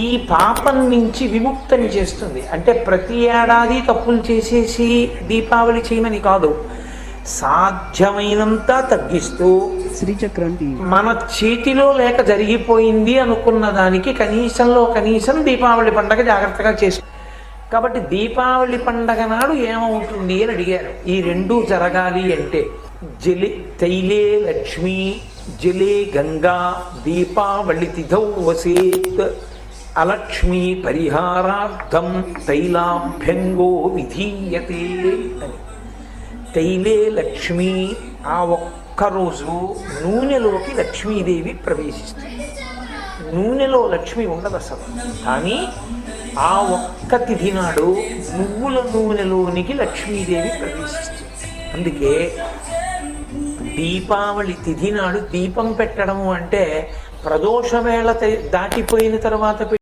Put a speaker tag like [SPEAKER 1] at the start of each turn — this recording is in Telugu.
[SPEAKER 1] ఈ పాపం నుంచి విముక్తం చేస్తుంది. అంటే ప్రతి ఏడాది తప్పులు చేసేసి దీపావళి చేయమని కాదు, సాధ్యమైనంత తగ్గిస్తూ
[SPEAKER 2] శ్రీచక్రం
[SPEAKER 1] మన చేతిలో లేక జరిగిపోయింది అనుకున్న దానికి కనీసంలో కనీసం దీపావళి పండగ జాగ్రత్తగా చేసు. కాబట్టి దీపావళి పండగ నాడు ఏమవుతుంది అని అడిగారు. ఈ రెండూ జరగాలి అంటే తైలే లక్ష్మి జలే గంగా దీపావళి తిథౌ వసేత్ అలక్ష్మీ పరిహారార్థం తైలాభ్యంగో విధీయతే అని. తైలే లక్ష్మి, ఆ ఒక్కరోజు నూనెలోకి లక్ష్మీదేవి ప్రవేశిస్తుంది. నూనెలో లక్ష్మి ఉండదు అసలు, కానీ ఆ ఒక్క తిథి నాడు నువ్వుల నూనెలోనికి లక్ష్మీదేవి ప్రవేశిస్తుంది. అందుకే దీపావళి తిథి నాడు దీపం పెట్టడము అంటే ప్రదోష వేళ దాటిపోయిన తర్వాత